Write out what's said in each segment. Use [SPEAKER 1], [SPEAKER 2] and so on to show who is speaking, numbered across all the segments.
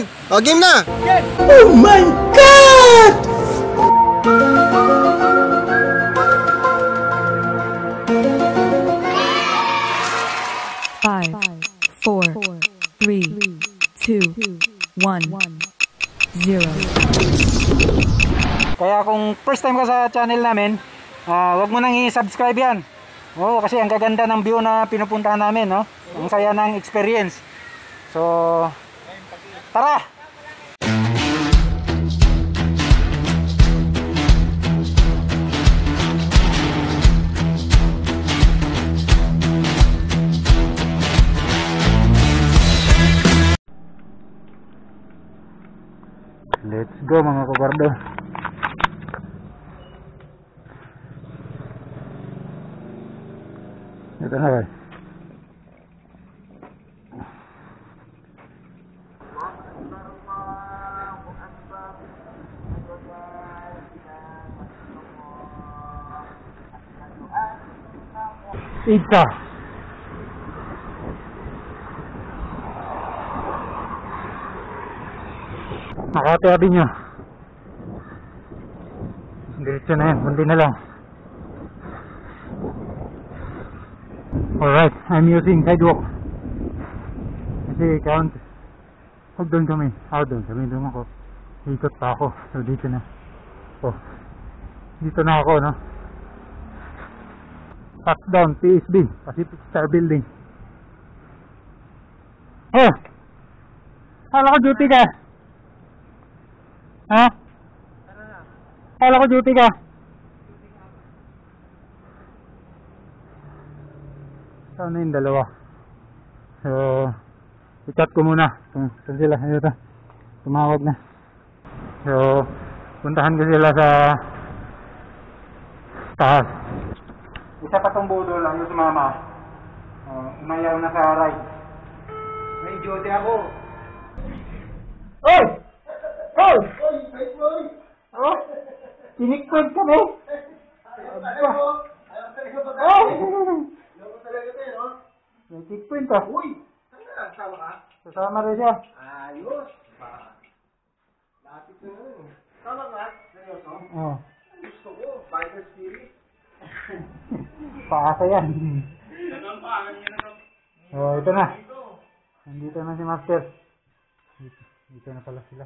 [SPEAKER 1] yan. O, game na.
[SPEAKER 2] Oh my God!
[SPEAKER 3] Five, four, three, two, one, zero.
[SPEAKER 4] Kaya kung first time ka sa channel namin, wag mo nang i-subscribe yan. Oo, kasi ang gaganda ng view na pinupuntahan namin, no? Ang saya ng experience. So, tara! Let's go mga kabardo. Ito na guys. Pizza. Nakatabi nyo. Diretso na yan, kundi na lang. Alright, I'm using sidewalk. Kasi count. Huwag doon kami. Doon, sabihin doon ako. Ikot pa ako. So dito na. Oh, dito na ako, no? Touchdown, PSB, Pacific Star Building. Oh! Kala ko duty ka. Ha? Kala ko duty ka. Saan na yung dalawa? So, i-chat ko muna kung saan sila. Ayun, tumawag na. So, puntahan ko sila sa taas. Isa pa tong budol lang yung sumama. Umayaw na sa right. May duty ako. Oy! Oh! Oh! Tinikwid kami! Oh! May tinikwid ka? Uy! Sasama ka? Sasama rin siya. Ayos! Lapit na rin. Sama ka? Seryoso? Oo. Gusto ko, fighter spirit. Paasa yan. Oh, ito na. Nandito na si Master. Dito na pala sila.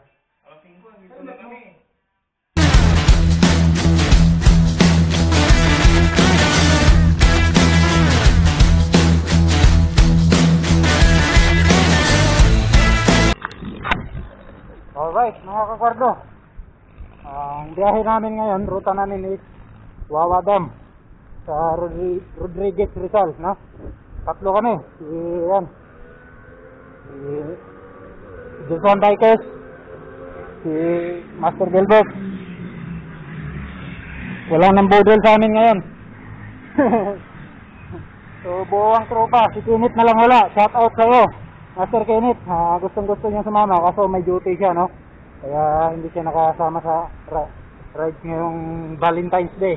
[SPEAKER 4] Dito na kami. Alright, mga kakwardo. Ang biyahe namin ngayon, ruta namin is Wawa Dam sa Rodriguez Rizal, no? Tatlo kami. Si Jason Bikers, si Master Gelbos. Walang nambudol sa amin ngayon. So buong tropa, si Kenneth na lang wala. Shout out sa'yo, Master Kenneth. Gustong gusto niya sumama kaso may duty siya, no? Kaya hindi siya nakasama sa ride ngayong Valentine's Day.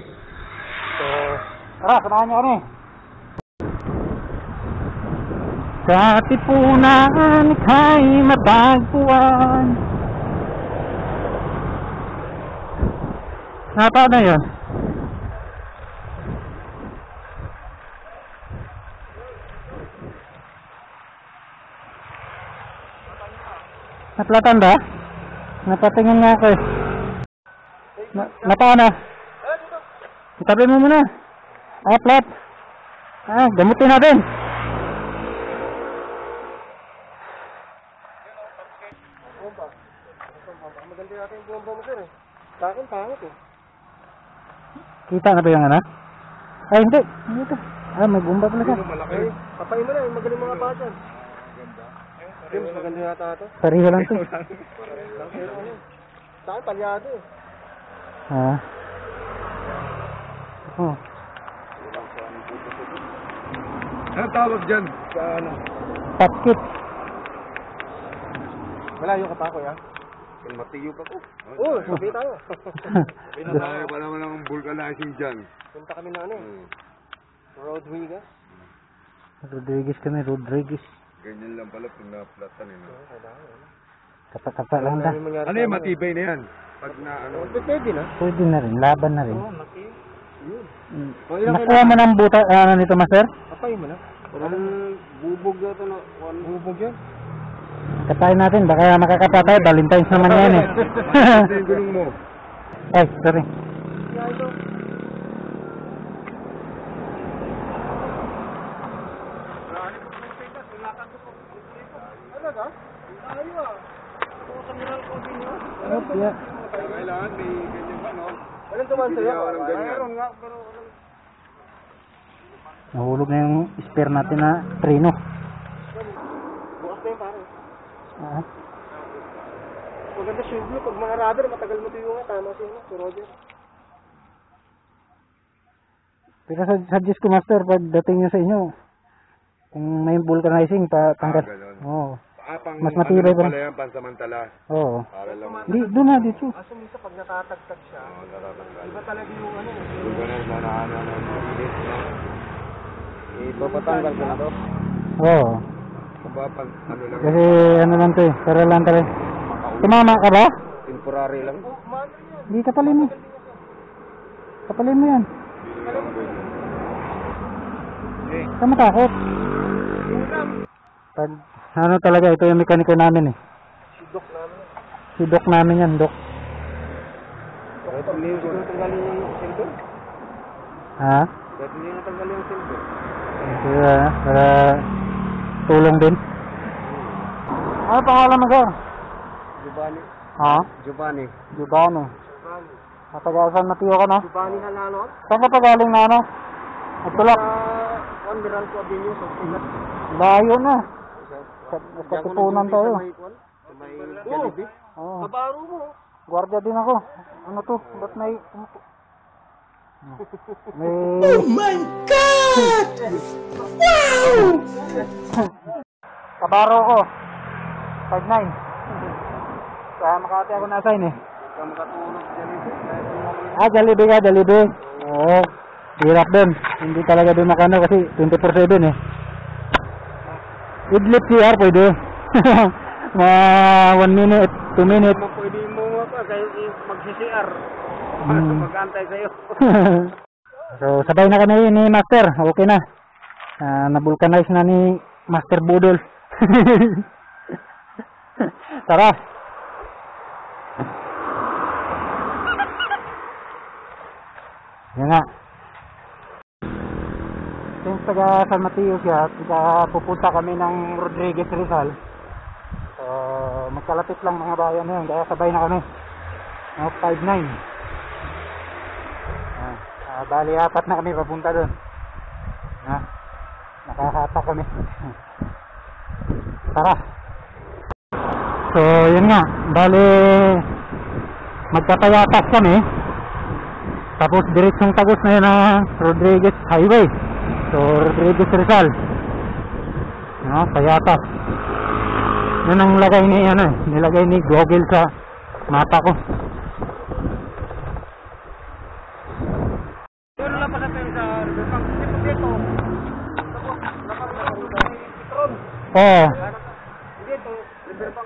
[SPEAKER 4] So tara, samahan niyo kami. Sa tipunan kay matagpuan. Napa na yun? Naplatan ba? Napatingin nga ako eh. Napa na? Itabi mo muna. Flat. Gamutin natin. Maganda natin yung bomba mo sir eh. Sa akin pangit eh. Kita na ba yung ano? Ay hindi. Hindi ito. May bomba pala siya.
[SPEAKER 1] Malaki. Papain mo na, yung magaling mga pa dyan. James, maganda yata ito.
[SPEAKER 4] Pariho lang ito.
[SPEAKER 1] Sa akin, palyado eh.
[SPEAKER 4] Oh.
[SPEAKER 1] Ano tawag dyan? Sa ano?
[SPEAKER 4] Patkit.
[SPEAKER 1] Malayo ka pa ako ya? Matiyo pa ko. Oo, sabi tayo. Pinatayo pa naman ang vulcanizing dyan. Punta kami na ano eh. Rodriguez.
[SPEAKER 4] Rodriguez kami, Rodriguez.
[SPEAKER 1] Ganyan lang pala pag na-platan eh.
[SPEAKER 4] Kata-kata lang ta.
[SPEAKER 1] Ano yung matibay na yan? Pag na ano? Pwede na.
[SPEAKER 4] Pwede na rin, laban na rin. Nakuha mo ng buta, ano nito, master?
[SPEAKER 1] Kapay mo na. Parang bubog na ito na. Bubog yan?
[SPEAKER 4] Katayin natin, baka makakapatay, Valentine's naman yan eh.
[SPEAKER 1] Ito yung gulong mo.
[SPEAKER 4] Ay, sorry. Yeah.
[SPEAKER 1] Kailangan may ganyan ba, no? Walang tuman sa'yo? Walang ganyan. Mayroon nga, pero walang...
[SPEAKER 4] Nahulog na yung spare natin na trino.
[SPEAKER 1] Bukas na yun, pare.
[SPEAKER 4] Ah.
[SPEAKER 1] Maganda shield mo. Pag mga rubber, matagal mo tuyungan. Tama siya, no? Si Roger.
[SPEAKER 4] Pero suggest ko, master, pag dating nyo sa inyo, kung may vulcanizing, tanggal.
[SPEAKER 1] Ganun.
[SPEAKER 4] Oo. Mas matibay pa.
[SPEAKER 1] Pala yan, pansamantala.
[SPEAKER 4] Oo.
[SPEAKER 1] Para lang.
[SPEAKER 4] Di, doon na, dito.
[SPEAKER 1] Aso minsan pag natatagtag siya, iba talaga yung ano. Iba na mabilis na. Ipapatanggal ko na to.
[SPEAKER 4] Oo.
[SPEAKER 1] Ano lang.
[SPEAKER 4] Kasi ano lang to eh, para lang tayo. Tumama ka ba?
[SPEAKER 1] Temporary lang.
[SPEAKER 4] Di, kapalin mo. Kapalin mo yan. Ka matakot. Pag, ano talaga, ito yung mekaniko namin eh. Si Doc namin yan, Doc.
[SPEAKER 1] Ito, hindi ko natanggalin yung silver.
[SPEAKER 4] Ha?
[SPEAKER 1] Ito hindi natanggalin yung silver.
[SPEAKER 4] Kaya, para tulong din. Ano pangalan mo, sir?
[SPEAKER 1] Giovanni.
[SPEAKER 4] Ha?
[SPEAKER 1] Giovanni.
[SPEAKER 4] Giovanni. Natagasan na tiyo ka, no?
[SPEAKER 1] Giovanni Halano.
[SPEAKER 4] Saan ka pagaling na, ano? Nagtulak.
[SPEAKER 1] Juan Miranco Avenue, sa Sigat.
[SPEAKER 4] Layo na. Katipunan tayo.
[SPEAKER 1] May Jollibee.
[SPEAKER 4] Oo.
[SPEAKER 1] Kabaro mo.
[SPEAKER 4] Guardia din ako. Ano to? Ba't may... May...
[SPEAKER 2] Oh my God! Wow!
[SPEAKER 4] Kabaro ko. 5'9". Kaya Makati ako na-assign eh.
[SPEAKER 1] Ikaw makatulog Jollibee.
[SPEAKER 4] Ah, Jollibee ka, Jollibee. Oo. Hirap din. Hindi talaga din makano kasi 24/7 eh. Idlip CR pwede. Mga 1 minute, 2 minutes.
[SPEAKER 1] Pwede mo pa kayo mag-CCR. Mag-antay sa'yo.
[SPEAKER 4] So, sabay na kami ni Master. Okay na. Na-vulcanize na ni Master Budol. Tara. Yan nga. Since taga San Mateo siya, pupunta kami ng Rodriguez Rizal. So, magkalapit lang mga bayan na yun. Kaya sabay na kami. 5'9". Bali, 4 na kami papunta doon. Nakakata kami. Tara. So, yun nga. Bali, magpapayatas kami. Tapos, diretsong tagos na yun na Rodriguez Highway. So, Rodriguez Rizal. Payatas. Yun ang lagay ni, nilagay ni Google sa mata ko.
[SPEAKER 1] Pero lang pala tayo sa Riverbank. Dito.
[SPEAKER 4] Oo.
[SPEAKER 1] Dito.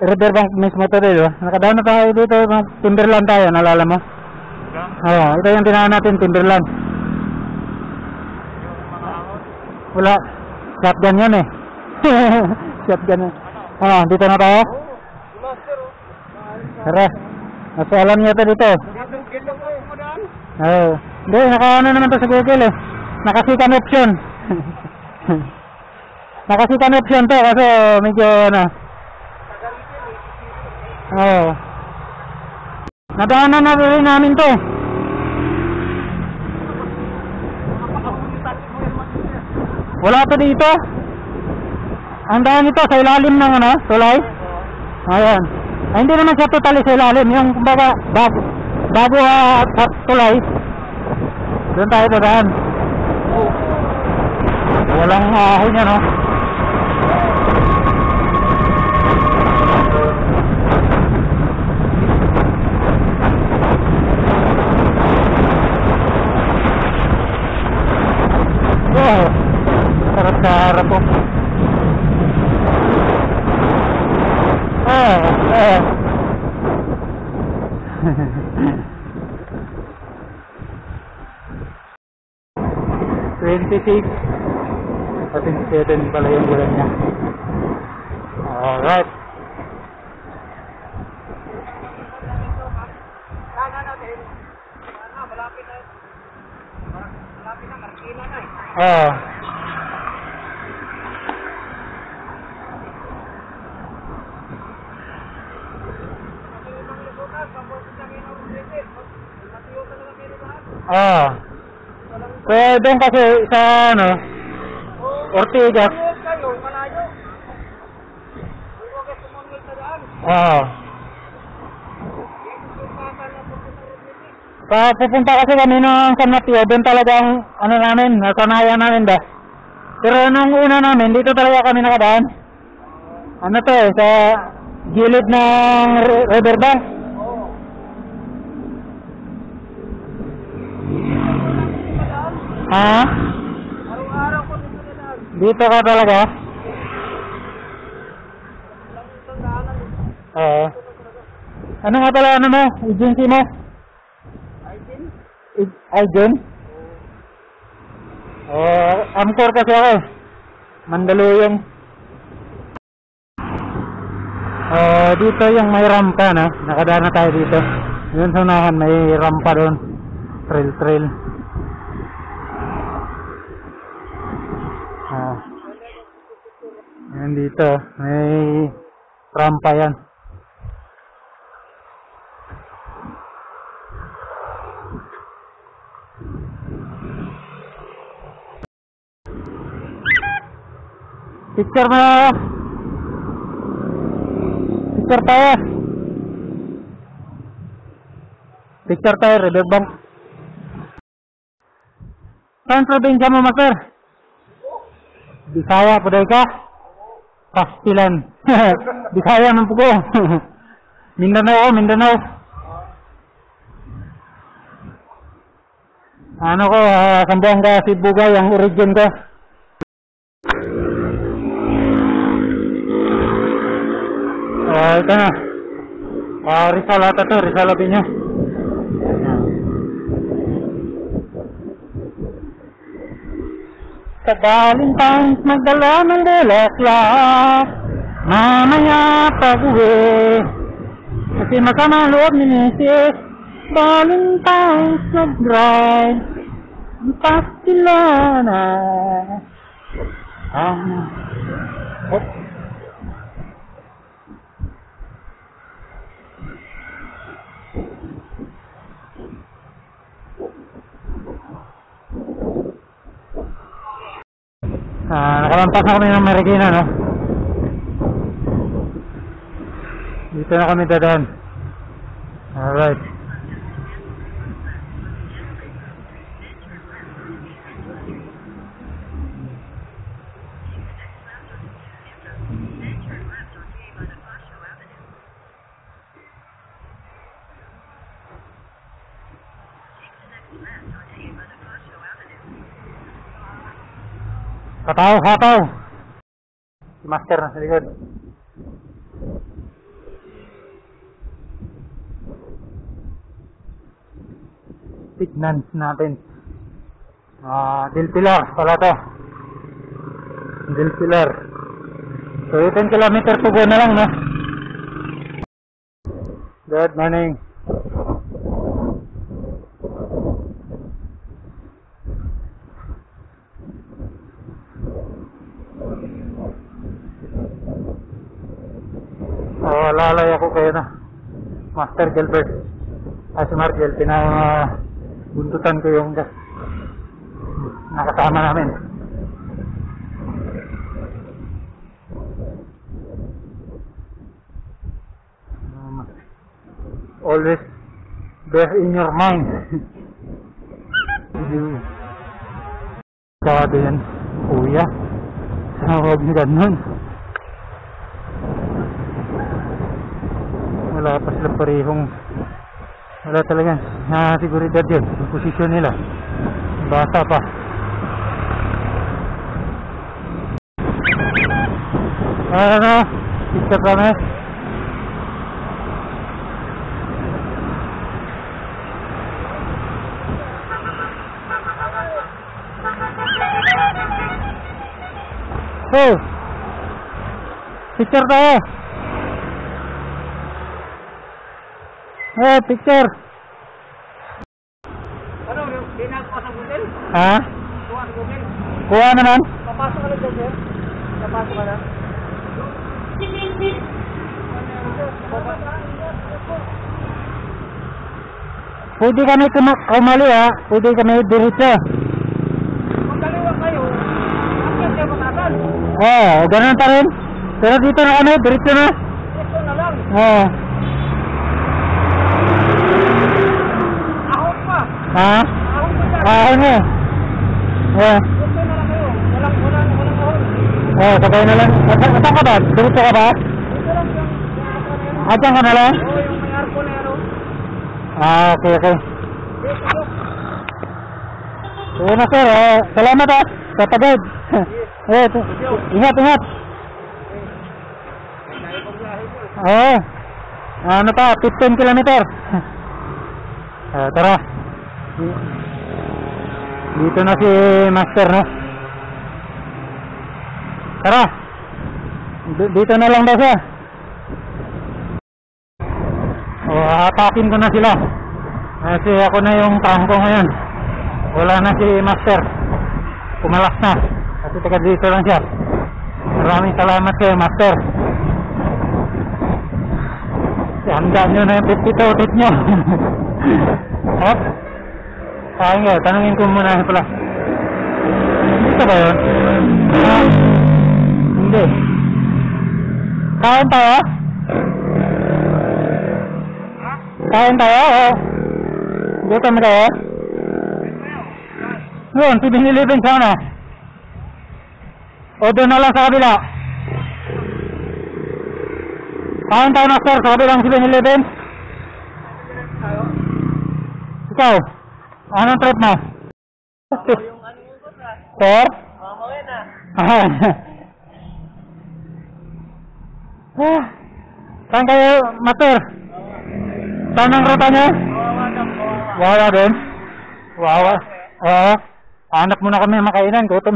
[SPEAKER 4] Riverbank mismo to dito. Nakadaan na tayo dito. Timberland tayo, nalala mo? Oo, ito yung tinahan natin, Timberland. Wala. Shotgun yan eh. Shotgun yan. Dito na tayo. Tara. Nasalan niya ito dito. Oo. Hindi, naka-ano naman to sa Google eh. Nakasikan option. Nakasikan option to kasi medyo Oo. Nadaanan na rin namin to. Wala to dito. Ang daan nito sa ilalim ng tulay. Ayan. Ay, hindi naman siya totally sa ilalim. Yung kumbaga bago sa tulay. Doon tayo dadaan. Walang ahon yan, no? Wow, sarap-sarap po. $26. I think 7 pala yung bulan niya. Alright. Oo. Pwede kasi sa ano, Ortigas. Pupunta kasi kami ng San Mateo, doon talagang ano namin, nasanayan namin ba. Pero nung una namin, dito talaga kami nakadaan. Ano to eh, sa gilid ng riverbank. Ha? Araw-araw ko dito nadaan. Dito ka talaga? Oo. Ano nga pala ano mo? Agency mo? Agen? Amcor kasi ako. Mandaluyong. Dito yung may rampa na. Nakadaan na tayo dito. Yun sa unahan may rampa doon. Trail. Yan dito. May rampa yan. Picture mo. Picture tayo. Riverbank. Saan probinsya mo, master? Bisaya, puday ka? Pastilan. Bisaya man po ko. Mindanao. Ano ko, Sambuanga, Sibugay, ang origin ko. Ito na. Rizal ata to, Rizal Avenue. Sa Valentine's magdala ng bulaklak, mamaya pag-uwi, kasi masama loob ni Mrs. Valentine's nag-drive, pastilana. Nakalampas na kami ng Marikina, no? Dito na kami dadaan. Alright. Hataw. Si Master na sa likod. Tignan natin. Del Pilar pala to. Del Pilar. So 10 kilometer to go na lang, no? Good morning. Lalay ako kayo na Master Gilbert si Margel, buntutan ko yung nakasama namin. Always bear in your mind. Kado yan, kuya. Huwag niyo ganun. Wala pa sila parehong, wala talaga na seguridad yun, yung posisyon nila, bata pa. Ano, picture kami. Oh. Picture tayo. Picture.
[SPEAKER 5] Ano, dinag ko sa Google?
[SPEAKER 4] Ha?
[SPEAKER 5] Kuha sa Google.
[SPEAKER 4] Kuha naman.
[SPEAKER 5] Papasok ka lang dyan, sir. Papasok ka lang.
[SPEAKER 4] Pwede kami kumali ha. Pwede kami diretso.
[SPEAKER 5] Kung kaliwa kayo, akyat kayo matagal.
[SPEAKER 4] Ganun pa rin. Pero dito na kami, diretso na.
[SPEAKER 5] Ito na lang. Ahon pa.
[SPEAKER 4] Ha?
[SPEAKER 5] Ahon pa dyan.
[SPEAKER 4] Ano?
[SPEAKER 5] Ito na lang kayo. Walang ahon.
[SPEAKER 4] Sabay na lang. Saan ka ba? Diretso ka ba?
[SPEAKER 5] Ito lang yung
[SPEAKER 4] Diyan ka na lang?
[SPEAKER 5] Oo, yung may aircon na yun.
[SPEAKER 4] Okay.
[SPEAKER 5] Dito.
[SPEAKER 4] Sige na sir, salamat sa pagod. Ingat. Ano pa, 15 kilometer. Tara. Dito na si Master, no? Tara. Dito na lang daw siya. Hatakin ko na sila. Kasi ako na yung tangko ngayon. Wala na si Master. Pumalas na. Kasi taga dito lang siya. Maraming salamat kayo, Master. Handa nyo na yung 52 tit nyo. Sayang yun. Tanungin ko muna pala. Dito ba yun? Hindi. Kain tayo? Kain tayo? Dito mo tayo? Yun, 7-Eleven sana. O doon na lang sa kabila. Kain tayo, Master, sa kabilang 7-Eleven. Ikaw, anong trip mo? Sir? Saan kayo, Master? Saan ang ruta niya? Wawa din? Wawa. Hanap muna kami makainan, gutom.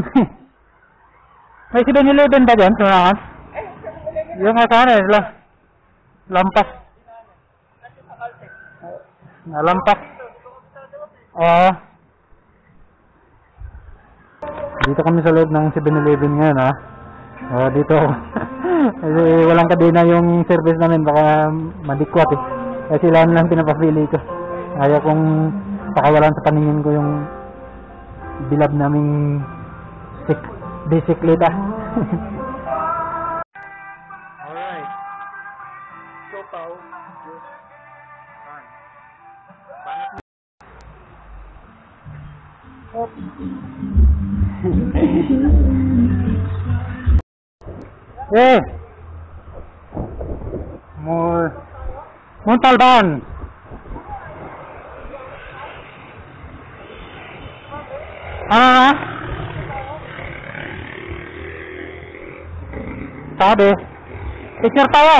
[SPEAKER 4] May 7-Eleven ba dyan? Sunakan? Yung sana lampas. Nalampas. Dito kami sa loob ng 7-Eleven ngayon, ha. Dito. Kasi walang kadena yung service namin, baka madikwat eh. Kasi lang pinapapili ko. Ayaw kong pakawalan sa paningin ko yung bilab naming bisikleta.
[SPEAKER 5] Alright. So, Pao.
[SPEAKER 4] Muntalban. Sabi, picture tayo.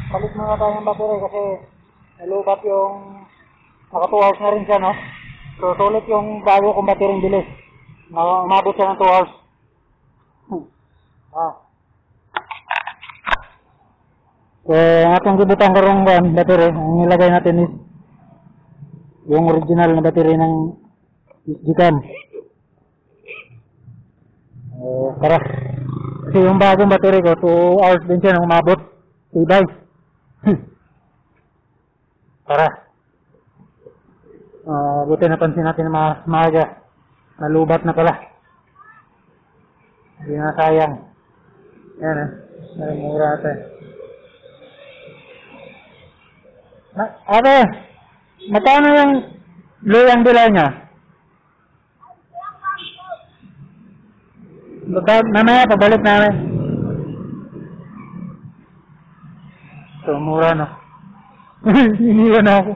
[SPEAKER 4] Palit mga tayo ng battery kasi nalubat yung naka 2 hours na rin siya, no? So, sulit yung bago kong battery bilis. Umabot siya ng 2 hours. So, ang ating gibutang karong battery, ang nilagay natin is yung original na battery ng Gcam. Tara. Kasi yung bagong battery ko, 2 hours din siya nang umabot. Tibay. Tara. Buti napansin natin na maaga. Nalubat na pala. Hindi na sayang. Yan mura ito. Ate, magkano yung luyang bilay niya? Mamaya, pabalik namin. So, mura no. Iniwan na ako.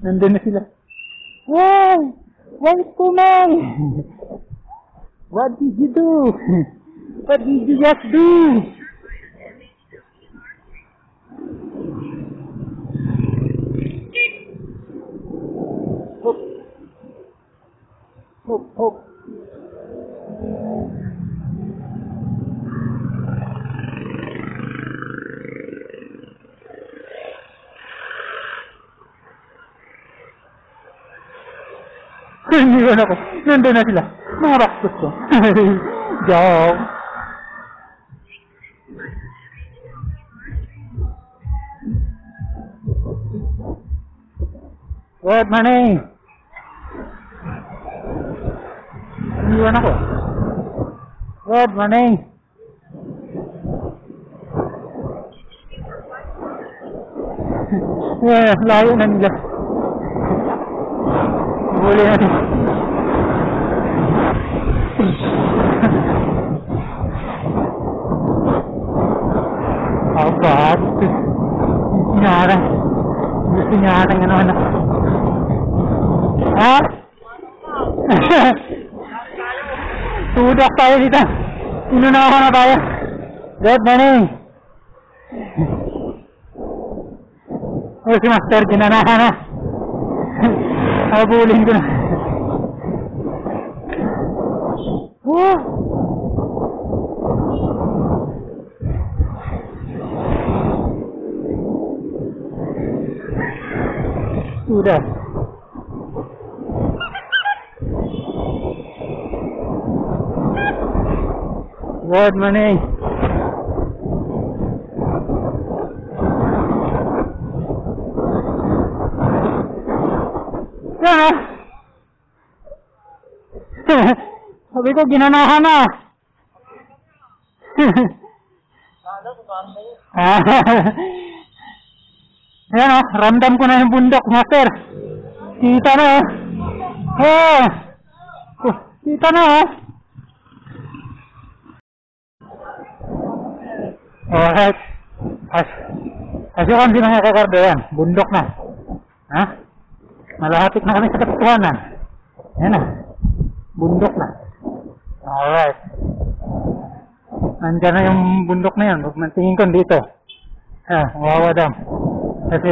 [SPEAKER 4] Nandun na sila. Wow! What's going on? What did you do? What did you just do? Hop. Iniwan ako. Nandun na sila. Mga baktos ko. Joke. Good morning. Iniwan ako. Good morning. Layo na nila. Huli natin. Abad. Nyara. Gusto nyara ng ano. Ha? Tudak tayo dito. Inunahan na tayo. Good morning. Si Master, ginanahan na. Habulin ko na. Sudah. Good morning. Sabi ko, ginanahan na. Ayan o, ramdam ko na yung bundok, Master. Kita na o. Kita na o. Alright. As you can see mga kakardo yan, bundok na. Ha? Malapit na kami sa katotohanan. Ayan na. Bundok na. Alright. Nandiyan na yung bundok na yan. Mantingin ko dito. Wawa dam. Kasi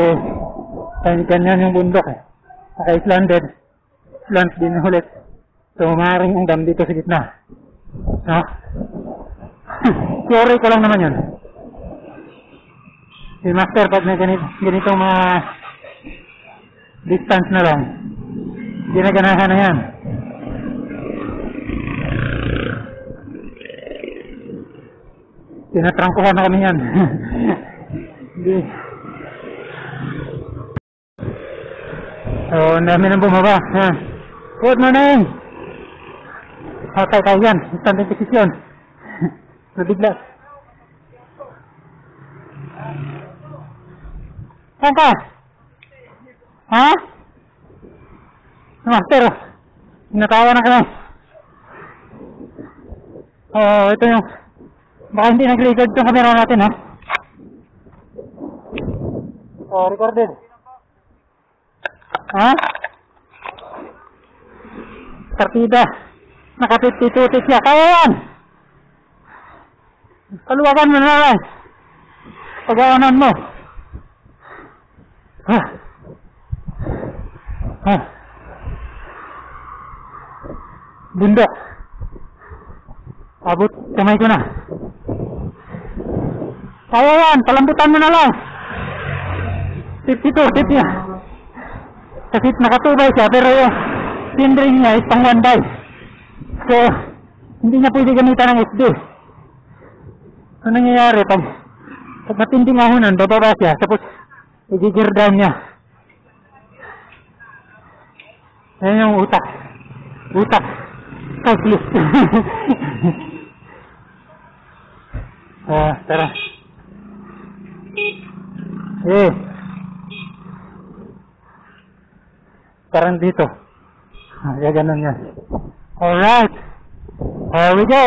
[SPEAKER 4] ganyan yung bundok eh. Naka-islanded. Slant din ulit. So maaaring ang dam dito sa gitna. No? Theory ko lang naman yun. Si Master pag may ganitong mga distance na lang, ginaganahan na yan. Tinatrangkuhan na kami yan. So, ang dami nang bumaba. Good morning! Hatay tayo yan. Instant inquisition. Nabigla. Saan ka? Ha? Master, natawa na kami. Ito yung baka hindi nag-record yung camera natin ha. Recorded. Ha? Partida. Naka-52 siya. Kaya yan! Kaluwagan mo na lang. Pag-aanan mo. Bundok. Abot kamay ko na. Kaya yan, palambutan mo na lang. 52, tip niya. Kasi nakatubay siya, pero yung tindring niya is pang 1 dive. So, hindi niya pwede gamitan ng SD. Ano nangyayari pag matinding ahunan, bababa siya, tapos i-gear down niya. Yan yung utak. Calculus. Tara. Parang dito. Ganun yan. Alright. Here we go.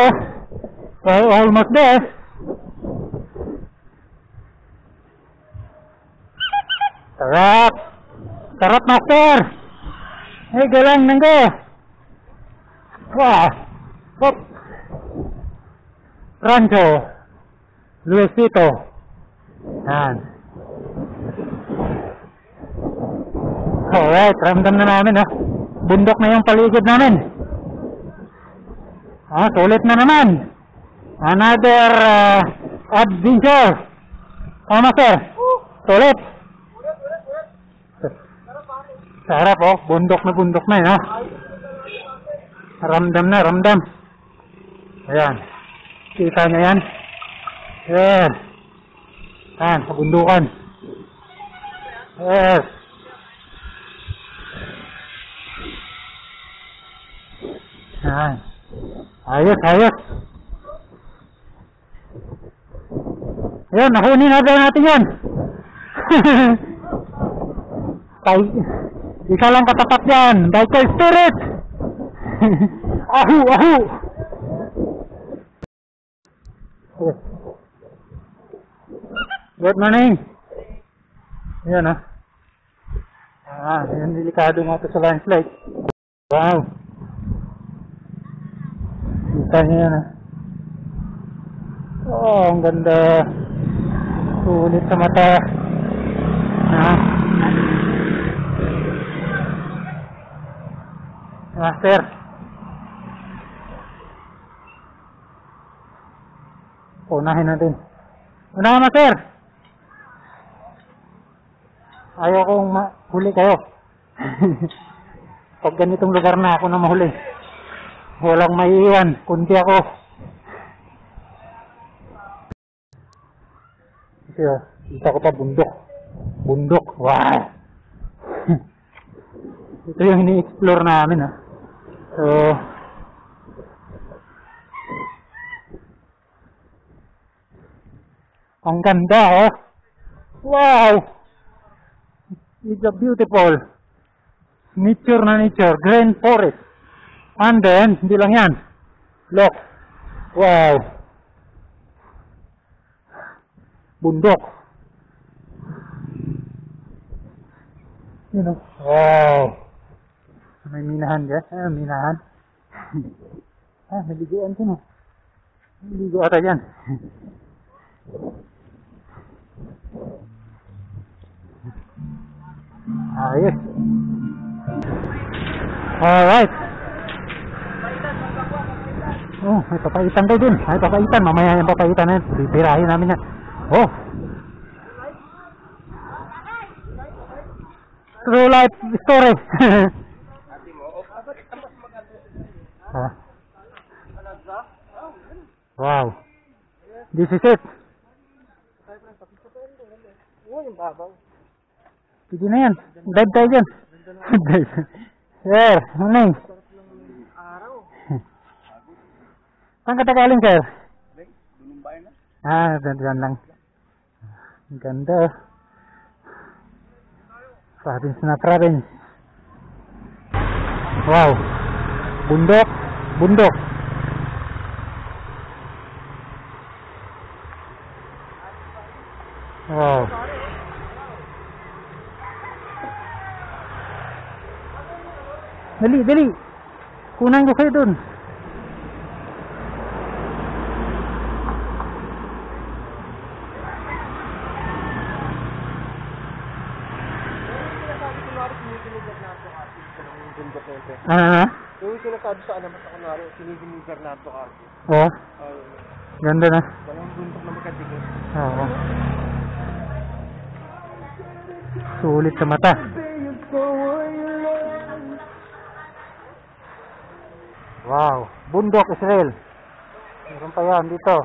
[SPEAKER 4] We're almost there. Sarap. Sarap, Master. Galang nanggo. Wah. Hop. Rancho. Luisito. Yan. Alright, ramdam na namin ha. Bundok na yung paligid namin. Sulit na naman. Another adventure. Tama, sir? Sulit. Sarap, oh. Bundok na yun, ha? Ramdam na, ramdam. Ayan. Kita nyo yan? Yes. Ayan, sa bundukan. Yes. Ayan. Ayos. Ayan, nakunin natin yan. Isa lang katapat yan. Biker spirit. Ahu. Good morning. Ayan, ayan, delikado nga ito sa landslide. Wow. Kita niyo yan, Oh, ang ganda. Sulit sa mata. Master. Unahin natin. Unahin, master. Ayaw kong mahuli kayo. Pag ganitong lugar na ako na mahuli. Walang maiiwan, kundi ako. Kasi kita ko pa bundok. Wow. Ito yung ini-explore namin, So ang ganda, Wow. It's a beautiful nature, grand forest. And then, hindi lang yan. Look. Wow. Bundok. Wow. May minahan dyan. Minahan. Naliguan ko, Naligo ata dyan. Ayos. Alright. Oh, may papaitan daw dun. May papaitan. Mamaya yung papaitan na yun. Pipirahin namin yan. Oh. True life story. Wow. This is it. Sige na yan. Dive tayo dyan. Sir, ano yun? Saan ka tagaling, sir? Dyan lang. Ganda. Province na province. Wow. Bundok. Wow. Dali. Kunan ko kayo dun.
[SPEAKER 5] Yung sinasabi sa alamat na kunwari, sinigin yung Bernardo Carpio.
[SPEAKER 4] Oo. Ganda na.
[SPEAKER 5] Walang bundok na magkatigil.
[SPEAKER 4] Oo. Sulit sa mata. Wow. Bundok, Israel. Meron pa yan dito.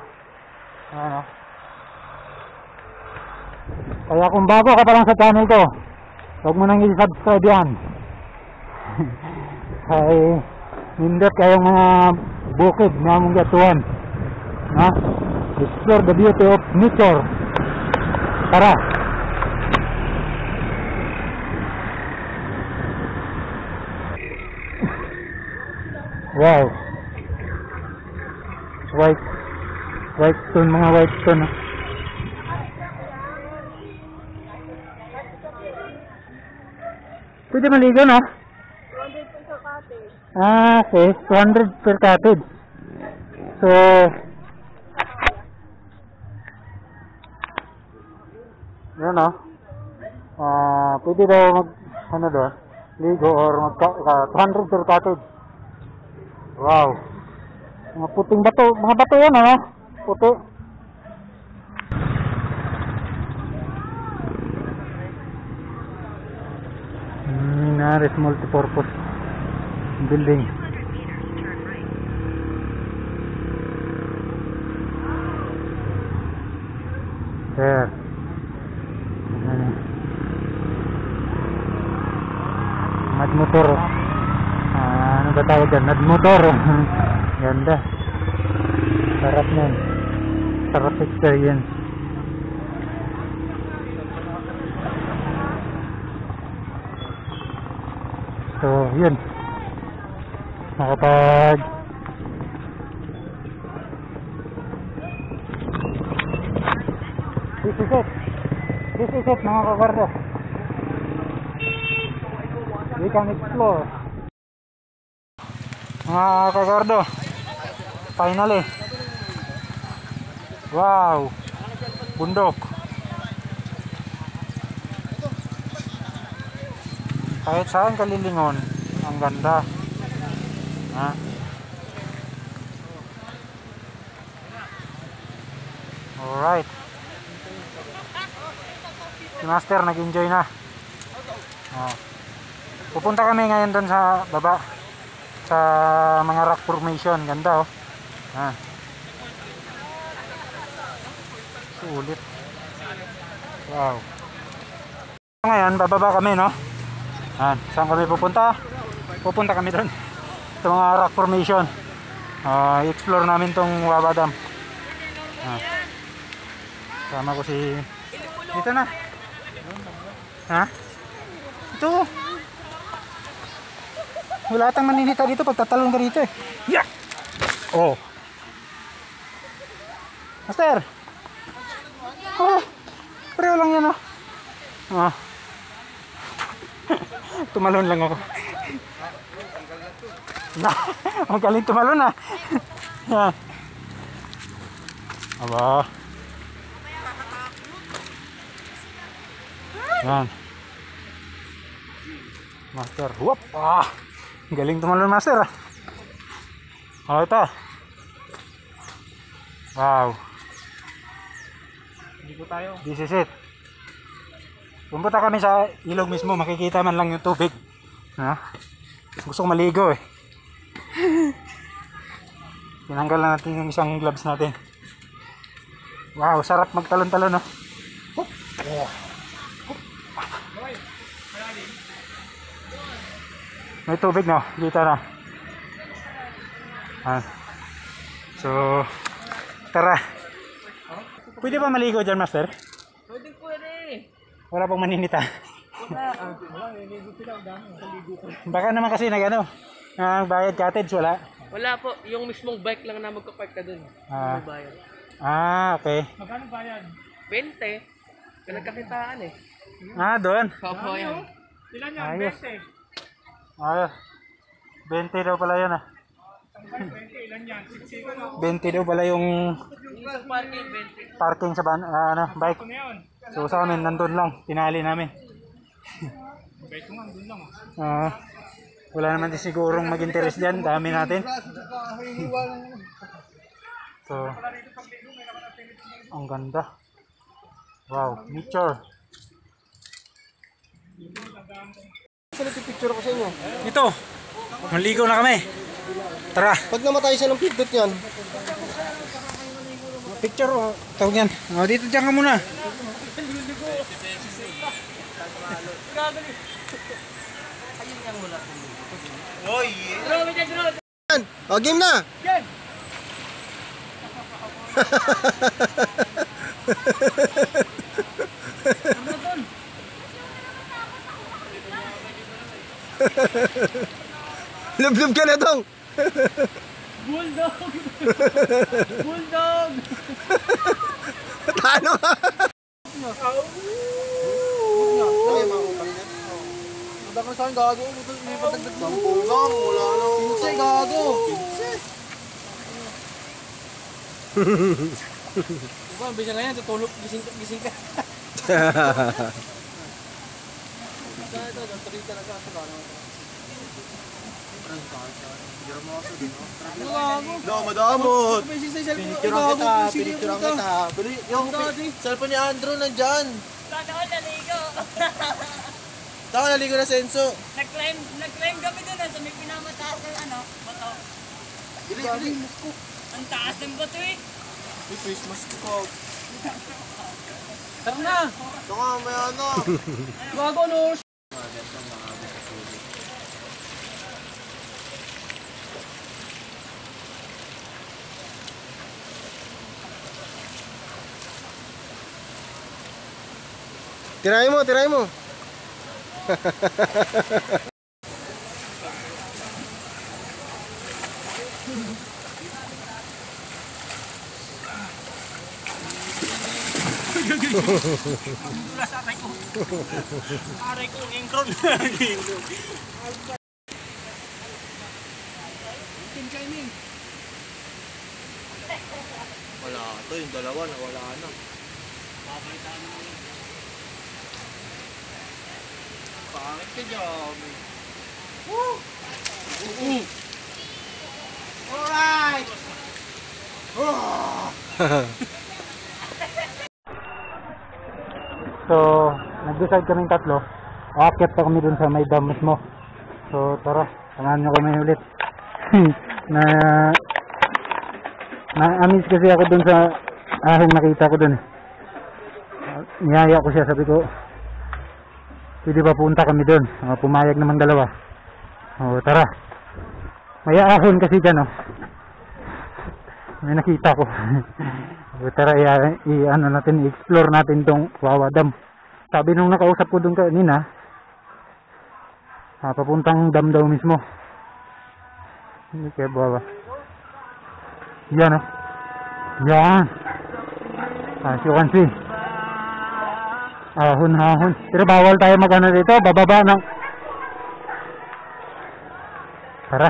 [SPEAKER 4] Kaya kung bago ka pa lang sa channel ko, huwag mo nang i-subscribe yan. Ay nindot kayong mga bukid na mong gatuan, explore the beauty of nature. Tara. Wow. White stone, mga white stone. Pwede maligo, no?
[SPEAKER 6] 200 per cottage.
[SPEAKER 4] Okay. 200 per cottage. So, yun, no? Pwede daw ligo or 200 per cottage. Wow. Mga puting bato. Mga bato yan, ano? Puti. Minares multipurpose building. There. Nadmotor. Ano ba tawag dyan? Nadmotor. Ganda. Sarap nun. Sarap experience. So, yun. Nakapag This is it. This is it, mga kagardo. We can explore. Mga kagardo. Finally. Wow. Bundok. Kahit saan kalilingon, ang ganda. Ha? Alright. Si Master nag-enjoy na. Pupunta kami ngayon doon sa baba. Sa mga rock formation. Ganda, oh. Sulit. Wow. Ngayon, bababa kami, no? Saan kami pupunta? Pupunta kami doon. Sa mga rock formation. I-explore namin tong Wawa Dam. Sama ko si... Dito na. Ha? Ito. Wala tang maninita dito pag tatalon ka dito eh. Yeah! Oh. Master. Oh. Pareho lang yan, oh. Tumalon lang ako. Magaling tumalon, Yan. Aba. Yan. Master. Whoop. Galing tumalon, Master. Ito. Wow. This is it. Pumunta kami sa ilog mismo, makikita man lang yung tubig. Gusto kong maligo eh. Tinanggal na natin yung isang gloves natin. Wow, sarap magtalon-talon, May tubig, no? Kita na. So, tara. Pwede ba maligo dyan, Master?
[SPEAKER 5] Pwede.
[SPEAKER 4] Wala pang maninita. Baka naman kasi bayad cottage, wala.
[SPEAKER 5] Wala po, yung mismong bike lang na magka-park ka dun. May bayad.
[SPEAKER 4] Okay.
[SPEAKER 5] Magkano bayad? 20. Nagkakitaan eh.
[SPEAKER 4] Doon.
[SPEAKER 5] Kapo yan.
[SPEAKER 4] Ilan yan? Ayos. 20 daw pala yan, 20 daw pala yung parking sa bike. So sa amin nandun lang, tinali namin. Wala naman din sigurong mag-interest dyan, dami natin. So ang ganda. Wow, nature.
[SPEAKER 5] Picture ko sa inyo.
[SPEAKER 4] Ito, maligo na kami. Tara.
[SPEAKER 5] Pag namatay siya ng pindot yan.
[SPEAKER 4] Picture, tawag yan. Dito dyan ka muna.
[SPEAKER 5] Game na! Lub-lub ka na tong!
[SPEAKER 6] Bulldog! Bulldog!
[SPEAKER 5] Tano ka! Wala ka sa akin gago. May patagdag mo. Bulldog, wala na. Pinse gago. Pinse. Diba, bisa nga yan. Tutulog. Gising ka. Ito, turita na ka. No, madamot. Pinicturean kita. Yung cellphone ni Andrew nandyan.
[SPEAKER 6] Sana all naligo.
[SPEAKER 5] Saan ka naligo na Senso?
[SPEAKER 6] Nag-climb kami dun sa may pinamataas ng bato.
[SPEAKER 5] Bili.
[SPEAKER 6] Ang taas ng bato eh.
[SPEAKER 5] May Christmas ko.
[SPEAKER 6] Tara na!
[SPEAKER 5] Saka may ano.
[SPEAKER 6] Gago no!
[SPEAKER 5] Tirahin mo.
[SPEAKER 6] Aray ko, ngengkron.
[SPEAKER 5] Wala to, yung dalawa nawala na. Pangit ka dyan. Woo! Alright!
[SPEAKER 4] So, nag-decide kaming tatlo. Aakyat pa kami dun sa may dam mismo. So, tara, samahan nyo kami ulit. Na-amaze kasi ako dun sa ahong nakita ko dun. Niyaya ko siya, sabi ko, pwede ba punta kami dun? Pumayag naman dalawa. O, tara. May ahon kasi dyan, oh. May nakita ko. So, tara, i-ano natin, i-explore natin tong Wawa Dam. Sabi nung nakausap ko dun kanina, papuntang dam daw mismo. Hindi kaya Wawa. Yan, oh. Yan. As you can see. Ahon. Pero bawal tayo mag-ano dito, bababa ng... Tara.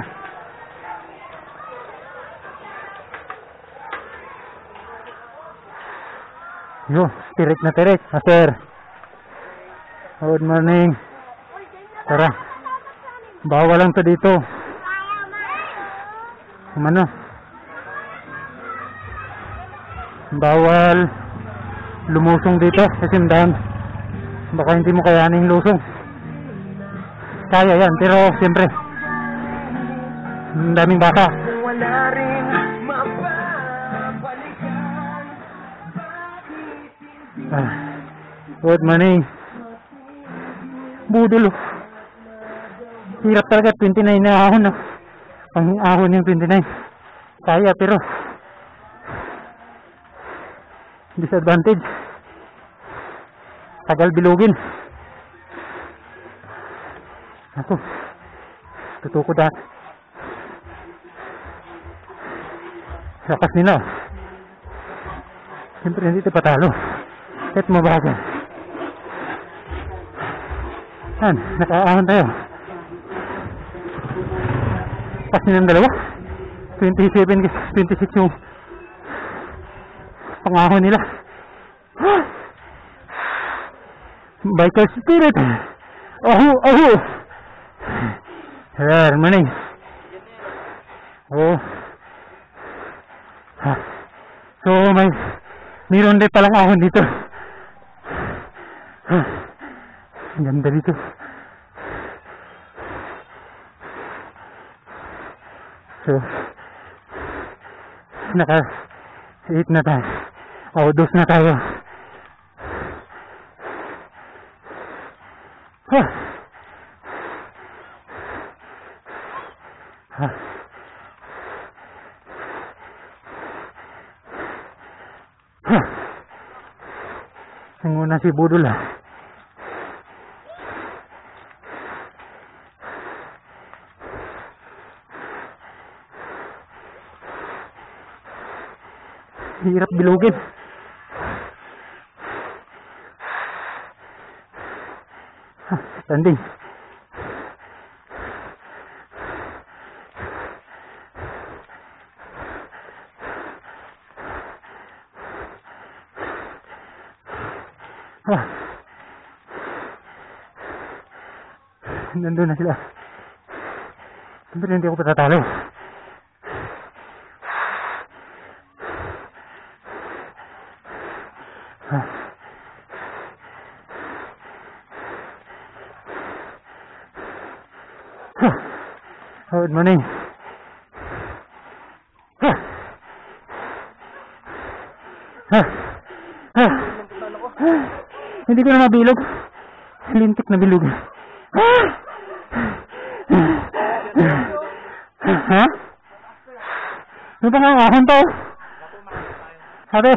[SPEAKER 4] Yo, tirik na tirik. Master. Good morning. Tara. Bawal lang to dito. Ano? Bawal lumusong dito kasi baka hindi mo kayanin lusong. Kaya yan, pero siyempre ang daming baka. Good morning. Budol. Hirap talaga, 29 na ahon. Pang ahon yung 29. Kaya pero disadvantage. Tagal bilugin. Ako. Tutukod na. Lakas nila. Siyempre hindi ito patalo. Kahit mabagal. Yan, nakaahon tayo. Kasi ng dalawa. 27-26 yung pangahon nila. Biker spirit. Ahu. There, maning. Oh. So, mayroon din palang ahon dito. Ganda dito. So, naka-8 na tayo. O, 2 na tayo. Ang una si Budol Hirap bilugin. Standing. Nandun na sila. Siyempre hindi ako patatalo. Good morning. Hindi ko na nabilog. Lintik na bilog. Ha? Ano ba nga ahon to? Sabi,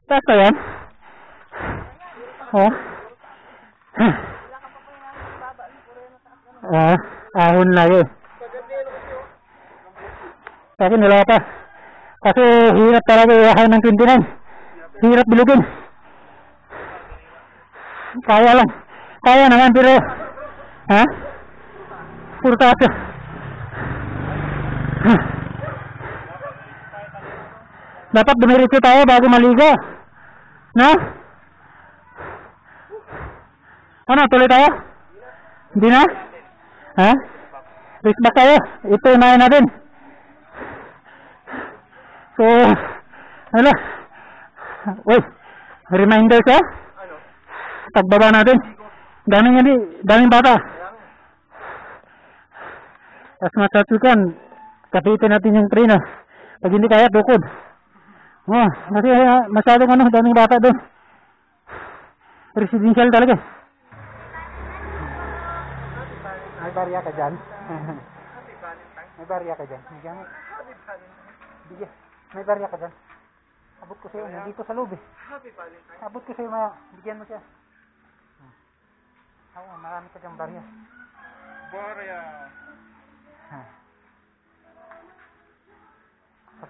[SPEAKER 4] taas ka yan? Oh. Ahon lagi. Sa akin wala pa. Kasi hirap talaga i-ahon ng 29. Hirap bilugin. Kaya lang. Kaya naman pero ha? Puro taas. Dapat dumiretso tayo bago maligo. Na? Ano, tuloy tayo? Hindi na? Ha? Race back tayo. Ito na natin. So, ano? Wait, reminder ka? Pagbaba natin. Daming bata. As masatukan, kapitin natin yung train. Pag hindi kaya, tukod. Oh, kasi masyadong daming bata doon. Residential talaga. May barya ka dyan? May barya ka dyan? May barya ka dyan? Abot ko sa'yo, nandito sa loob eh. Abot ko sa'yo, bigyan mo siya. Oo, marami ka dyan barya. Barya.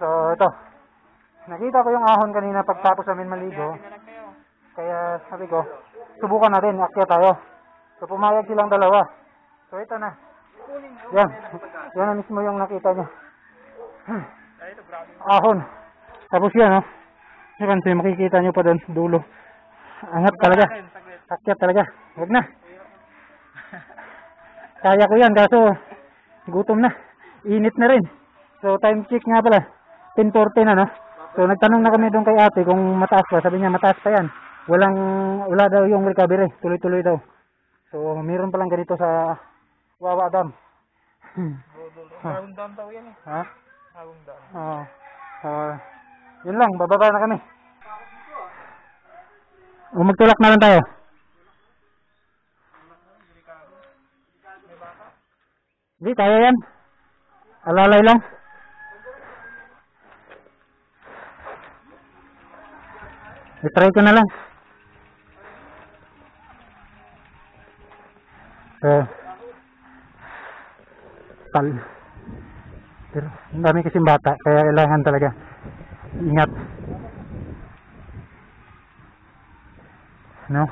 [SPEAKER 4] So, ito. Nakita ko yung ahon kanina pagtapos namin maligo. Kaya sabi ko, subukan natin, akyat tayo. So, pumayag silang dalawa. So, ito na. Yan. Yan na mismo yung nakita niya. Ahon. Tapos yan, no? Yan, so makikita nyo pa doon sa dulo. Angat talaga. Akyat talaga. Huwag na. Kaya ko yan, kaso gutom na. Init na rin. So, time check nga pala. 10:40 na, no? So, nagtanong na kami doon kay ate kung mataas pa. Sabi niya, mataas pa yan. Wala daw yung recovery. Tuloy-tuloy daw. So, meron palang ganito sa Wawa Dam.
[SPEAKER 5] Hawang dam daw yan eh.
[SPEAKER 4] Ha?
[SPEAKER 5] Hawang dam.
[SPEAKER 4] Oo. Yun lang, bababa na kami. O, magtulak na lang tayo. Hindi, kaya yan. Alalay lang. I-try ko na lang. Pero ang dami kasing bata, kaya kailangan talaga ingat. No?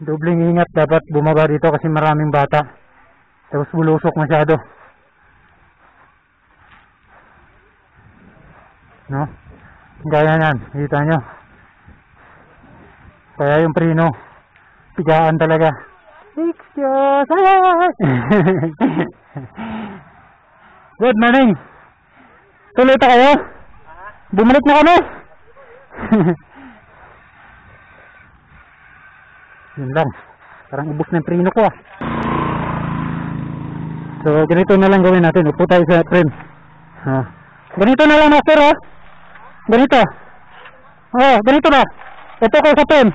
[SPEAKER 4] Dobling ingat dapat bumaba dito kasi maraming bata. Tapos bulusok masyado. No? Gaya yan, kita nyo. Kaya yung preno, pigaan talaga. Good morning. Tuloy pa kayo? Bumalik na kami. Yun lang. Parang ubos na yung preno ko ah. So, ganito na lang gawin natin. Upo tayo sa frame. Ganito na lang, master, ha? Ganito. Ganito na. Ito ko sa frame.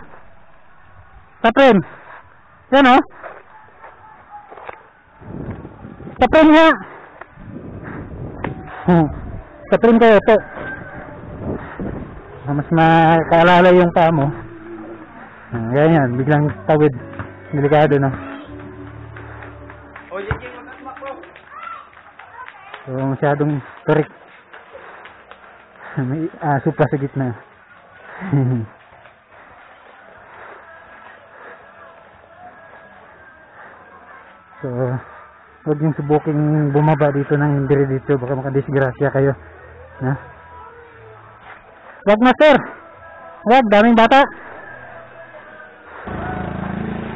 [SPEAKER 4] Sa frame. Yan, oh. Sa frame nga. Sa frame kayo, ito. Mas makaalala yung paa mo. Ganyan, biglang tawid. Delikado, no? So, masyadong turik. May aso pa sa gitna. So, huwag yung subuking bumaba dito ng dire-dito. Baka makadisgrasya kayo. Ha? Huwag, master! Huwag, daming bata!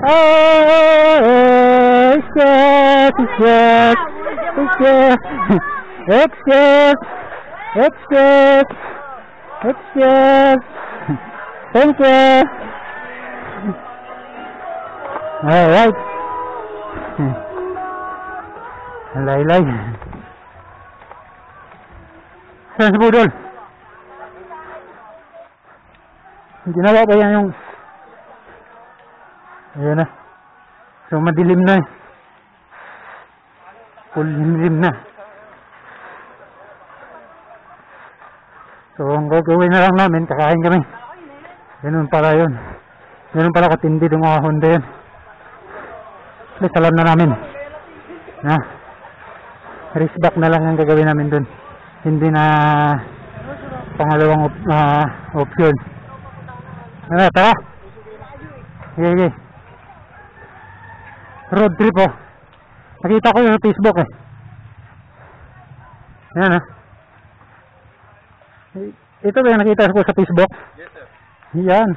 [SPEAKER 4] Oh, shit! Excuse! Excuse! Excuse! Excuse! Thank you! Alright. Laylay. Saan si Budol? Ginawa pa yan yung... Ayan na. So madilim na eh. Full dilim na. So ang gagawin na lang namin, kakain kami. Ganun pala yun. Ganun pala katindi ng mga Honda yun. Please alam na namin. Na. Race back na lang ang gagawin namin dun. Hindi na pangalawang option. Ano, tara. Okay. Road trip oh. Nakita ko yung sa Facebook eh. Ayan ah. Ito ba yung nakita ko sa Facebook? Yes sir. Yan.